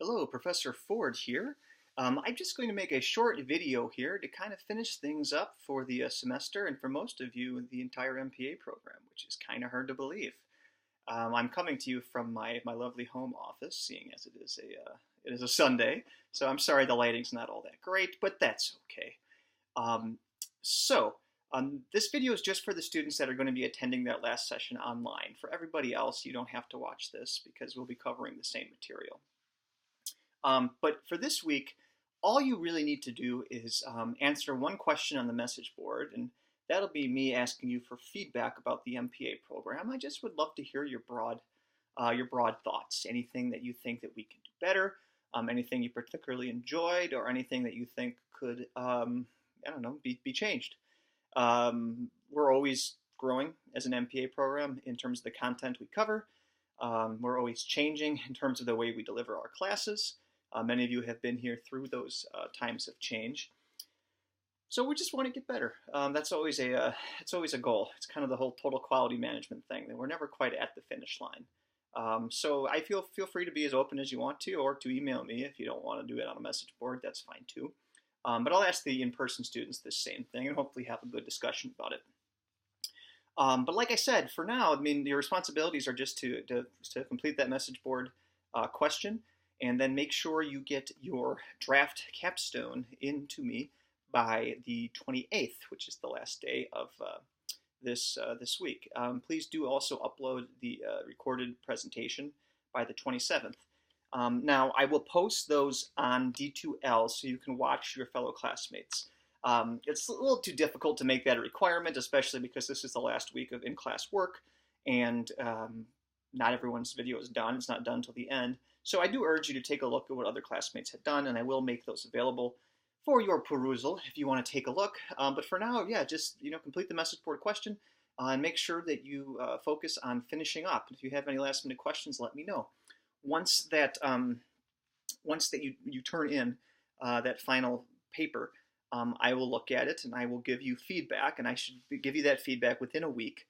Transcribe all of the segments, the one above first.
Hello, Professor Ford here. I'm just going to make a short video here to kind of finish things up for the semester and for most of you, the entire MPA program, which is kind of hard to believe. I'm coming to you from my lovely home office, seeing as it is a Sunday, so I'm sorry the lighting's not all that great, but that's okay. Um, so, this video is just for the students that are going to be attending that last session online. For everybody else, you don't have to watch this because we'll be covering the same material. But for this week, all you really need to do is answer one question on the message board, and that'll be me asking you for feedback about the MPA program. I just would love to hear your broad thoughts, anything that you think that we can do better, anything you particularly enjoyed, or anything that you think could, I don't know, be changed. We're always growing as an MPA program in terms of the content we cover. We're always changing in terms of the way we deliver our classes. Many of you have been here through those times of change. So we just want to get better. It's always a goal. It's kind of the whole total quality management thing, that we're never quite at the finish line. So I feel free to be as open as you want to, or to email me if you don't want to do it on a message board. That's fine too. But I'll ask the in-person students the same thing, and hopefully have a good discussion about it. But like I said, for now, I mean, your responsibilities are just to complete that message board question, and then make sure you get your draft capstone into me by the 28th, which is the last day of this week. Please do also upload the recorded presentation by the 27th. Now, I will post those on D2L so you can watch your fellow classmates. It's a little too difficult to make that a requirement, especially because this is the last week of in-class work, and not everyone's video is done. It's not done until the end. So I do urge you to take a look at what other classmates have done, and I will make those available for your perusal if you want to take a look. But for now, yeah, just complete the message board question and make sure that you focus on finishing up. If you have any last-minute questions, let me know. Once that you turn in that final paper, I will look at it and I will give you feedback, and I should give you that feedback within a week,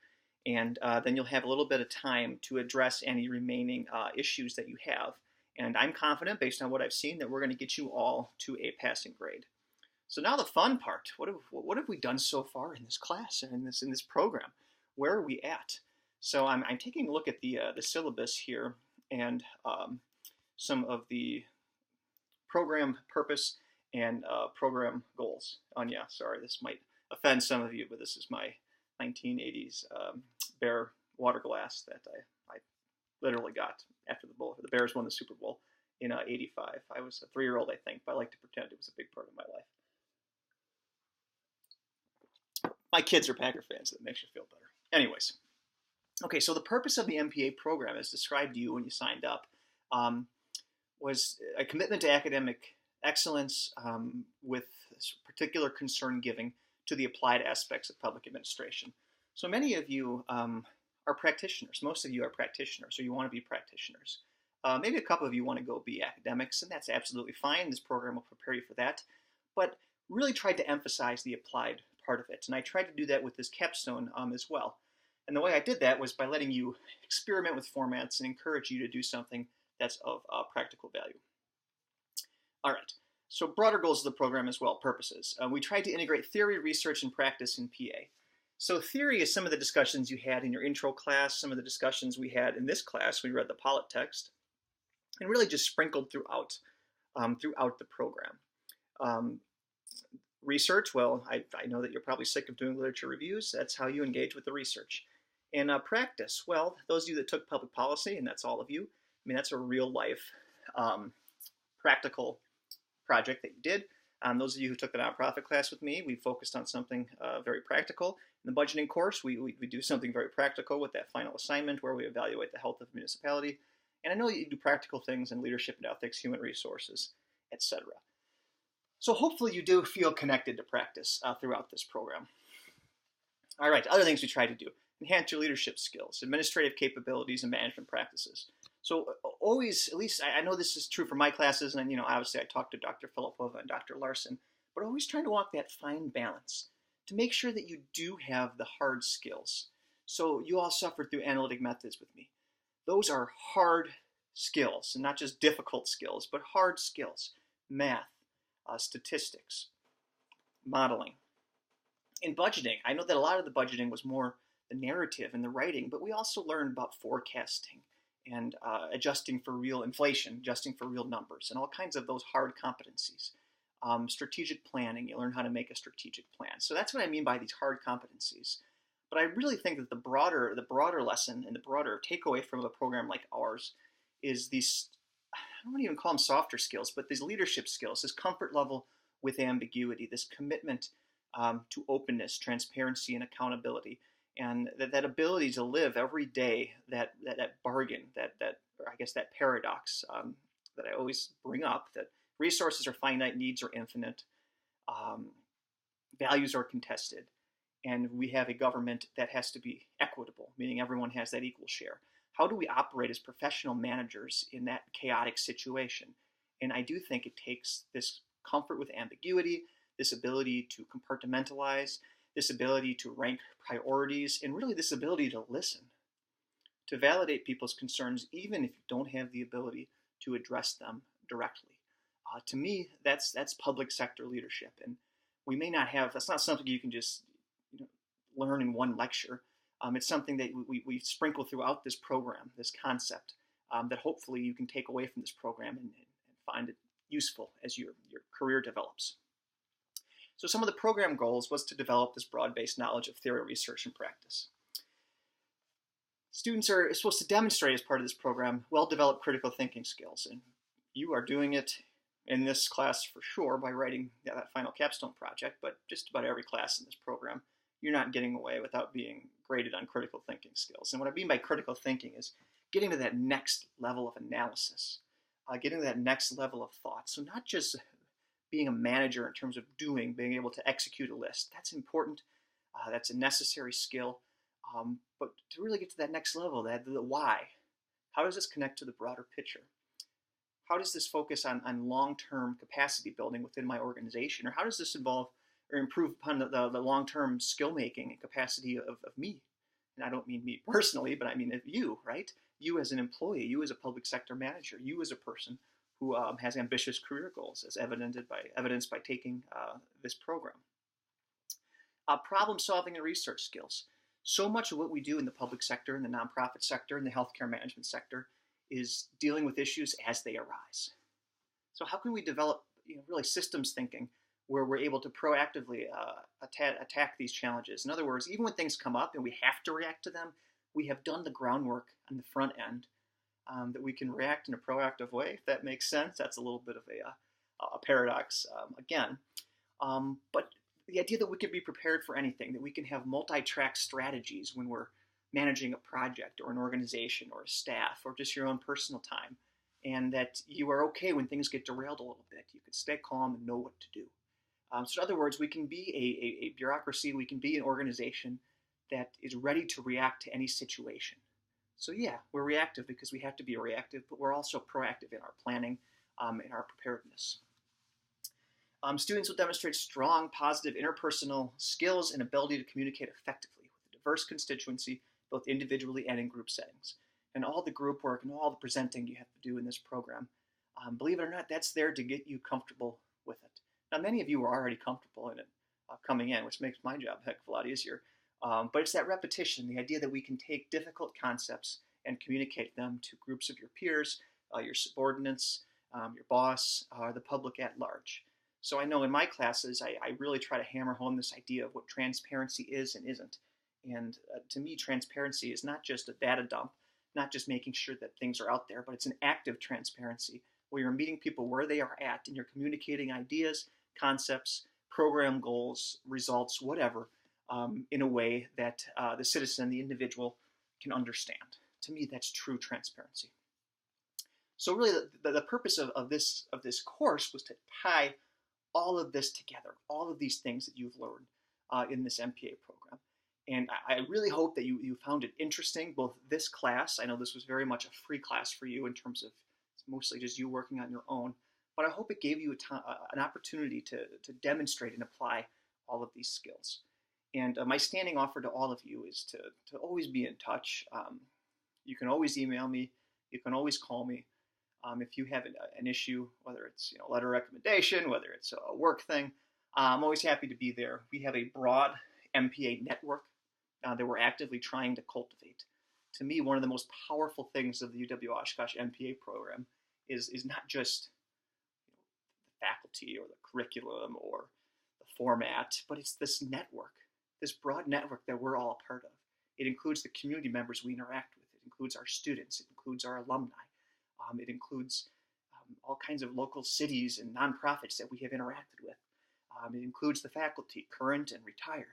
and then you'll have a little bit of time to address any remaining issues that you have. And I'm confident, based on what I've seen, that we're going to get you all to a passing grade. So now the fun part. What have we done so far in this class and in this program? Where are we at? So I'm taking a look at the syllabus here, and some of the program purpose and program goals. And yeah, sorry, this might offend some of you, but this is my 1980s Bear water glass that I literally got after the Bears won the Super Bowl in '85. I was a 3-year-old, I think, but I like to pretend it was a big part of my life. My kids are Packer fans, so that makes you feel better. Anyways, okay, so the purpose of the MPA program, as described to you when you signed up, was a commitment to academic excellence with particular concern giving to the applied aspects of public administration. So many of you are practitioners. Most of you are practitioners, or you want to be practitioners. Maybe a couple of you want to go be academics, and that's absolutely fine. This program will prepare you for that. But really tried to emphasize the applied part of it, and I tried to do that with this capstone as well. And the way I did that was by letting you experiment with formats and encourage you to do something that's of practical value. All right, so broader goals of the program as well, purposes. We tried to integrate theory, research, and practice in PA. So theory is some of the discussions you had in your intro class, some of the discussions we had in this class. We read the Pollitt text, and really just sprinkled throughout the program. Research, well, I know that you're probably sick of doing literature reviews. That's how you engage with the research. And practice, well, those of you that took public policy, and that's all of you, I mean, that's a real life practical project that you did. Those of you who took the nonprofit class with me, we focused on something very practical. In the budgeting course, we do something very practical with that final assignment where we evaluate the health of the municipality. And I know that you do practical things in leadership and ethics, human resources, etc. So hopefully you do feel connected to practice throughout this program. All right, other things we try to do. Enhance your leadership skills, administrative capabilities, and management practices. So always, at least I know this is true for my classes, and obviously I talked to Dr. Filipova and Dr. Larson, but always trying to walk that fine balance to make sure that you do have the hard skills. So you all suffered through analytic methods with me. Those are hard skills, and not just difficult skills, but hard skills, math, statistics, modeling. In budgeting, I know that a lot of the budgeting was more the narrative and the writing, but we also learned about forecasting and adjusting for real inflation, adjusting for real numbers, and all kinds of those hard competencies. Strategic planning, you learn how to make a strategic plan. So that's what I mean by these hard competencies. But I really think that the broader lesson and the broader takeaway from a program like ours is these, I don't want to even call them softer skills, but these leadership skills, this comfort level with ambiguity, this commitment to openness, transparency, and accountability, and that ability to live every day that bargain, or I guess that paradox that I always bring up, that resources are finite, needs are infinite, values are contested, and we have a government that has to be equitable, meaning everyone has that equal share. How do we operate as professional managers in that chaotic situation? And I do think it takes this comfort with ambiguity, this ability to compartmentalize, this ability to rank priorities, and really this ability to listen, to validate people's concerns, even if you don't have the ability to address them directly. To me, that's public sector leadership, and we may not have. That's not something you can just learn in one lecture. It's something that we sprinkle throughout this program, this concept, that hopefully you can take away from this program and find it useful as your career develops. So some of the program goals was to develop this broad-based knowledge of theory, research, and practice. Students are supposed to demonstrate as part of this program well-developed critical thinking skills, and you are doing it in this class for sure by writing that final capstone project, but just about every class in this program, you're not getting away without being graded on critical thinking skills. And what I mean by critical thinking is getting to that next level of analysis, getting to that next level of thought. So not just being a manager in terms of being able to execute a list. That's important. That's a necessary skill. But to really get to that next level, the why, how does this connect to the broader picture? How does this focus on long-term capacity building within my organization? Or how does this involve or improve upon the long-term skill making and capacity of me? And I don't mean me personally, but I mean of you, right? You as an employee, you as a public sector manager, you as a person who has ambitious career goals, as evidenced by taking this program. Problem solving and research skills. So much of what we do in the public sector, in the nonprofit sector, in the healthcare management sector is dealing with issues as they arise. So how can we develop really systems thinking where we're able to proactively attack these challenges? In other words, even when things come up and we have to react to them, we have done the groundwork on the front end that we can react in a proactive way, if that makes sense. That's a little bit of a paradox again. But the idea that we can be prepared for anything, that we can have multi-track strategies when we're managing a project or an organization or a staff or just your own personal time, and that you are okay when things get derailed a little bit. You can stay calm and know what to do. So in other words, we can be a bureaucracy, we can be an organization that is ready to react to any situation. So yeah, we're reactive because we have to be reactive, but we're also proactive in our planning and our preparedness. Students will demonstrate strong, positive interpersonal skills and ability to communicate effectively with a diverse constituency, both individually and in group settings. And all the group work and all the presenting you have to do in this program, believe it or not, that's there to get you comfortable with it. Now, many of you are already comfortable in it coming in, which makes my job a heck of a lot easier. But it's that repetition, the idea that we can take difficult concepts and communicate them to groups of your peers, your subordinates, your boss, the public at large. So I know in my classes, I really try to hammer home this idea of what transparency is and isn't. And to me, transparency is not just a data dump, not just making sure that things are out there, but it's an active transparency where you're meeting people where they are at and you're communicating ideas, concepts, program goals, results, whatever, in a way that the citizen, the individual, can understand. To me, that's true transparency. So really, the purpose of this course was to tie all of this together, all of these things that you've learned in this MPA program. And I really hope that you found it interesting, both this class. I know this was very much a free class for you in terms of it's mostly just you working on your own. But I hope it gave you an opportunity to demonstrate and apply all of these skills. And my standing offer to all of you is to always be in touch. You can always email me. You can always call me. If you have an issue, whether it's letter of recommendation, whether it's a work thing, I'm always happy to be there. We have a broad MPA network that we're actively trying to cultivate. To me, one of the most powerful things of the UW-Oshkosh MPA program is not just the faculty or the curriculum or the format, but it's this network, this broad network that we're all a part of. It includes the community members we interact with. It includes our students. It includes our alumni. It includes all kinds of local cities and nonprofits that we have interacted with. It includes the faculty, current and retired.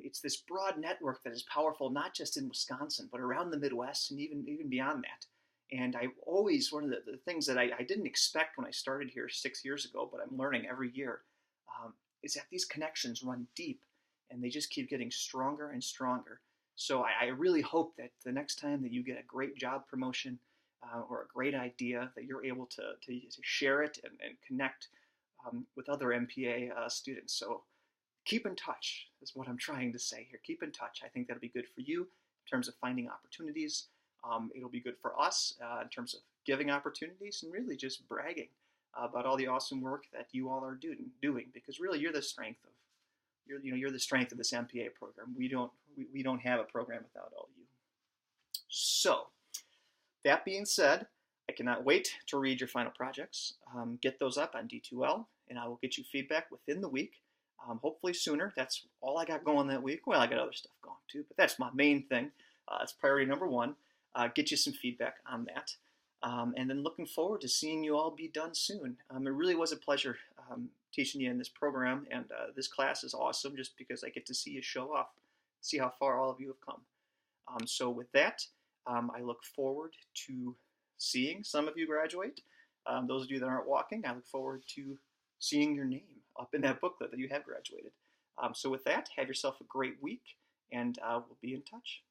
It's this broad network that is powerful not just in Wisconsin, but around the Midwest and even beyond that. And I always, one of the things that I didn't expect when I started here 6 years ago, but I'm learning every year, is that these connections run deep and they just keep getting stronger and stronger. So I really hope that the next time that you get a great job promotion or a great idea, that you're able to share it and connect with other MPA students. So keep in touch is what I'm trying to say here. Keep in touch. I think that'll be good for you in terms of finding opportunities. It'll be good for us in terms of giving opportunities and really just bragging about all the awesome work that you all are doing, because really you're the strength of you're the strength of this MPA program. We don't have a program without all of you. So that being said, I cannot wait to read your final projects. Get those up on D2L, and I will get you feedback within the week. Hopefully sooner. That's all I got going that week. Well, I got other stuff going too, but that's my main thing. That's priority number one. Get you some feedback on that. And then looking forward to seeing you all be done soon. It really was a pleasure teaching you in this program, and this class is awesome just because I get to see you show off, see how far all of you have come. So with that, I look forward to seeing some of you graduate. Those of you that aren't walking, I look forward to seeing your name up in that booklet that you have graduated. So with that, have yourself a great week, and we'll be in touch.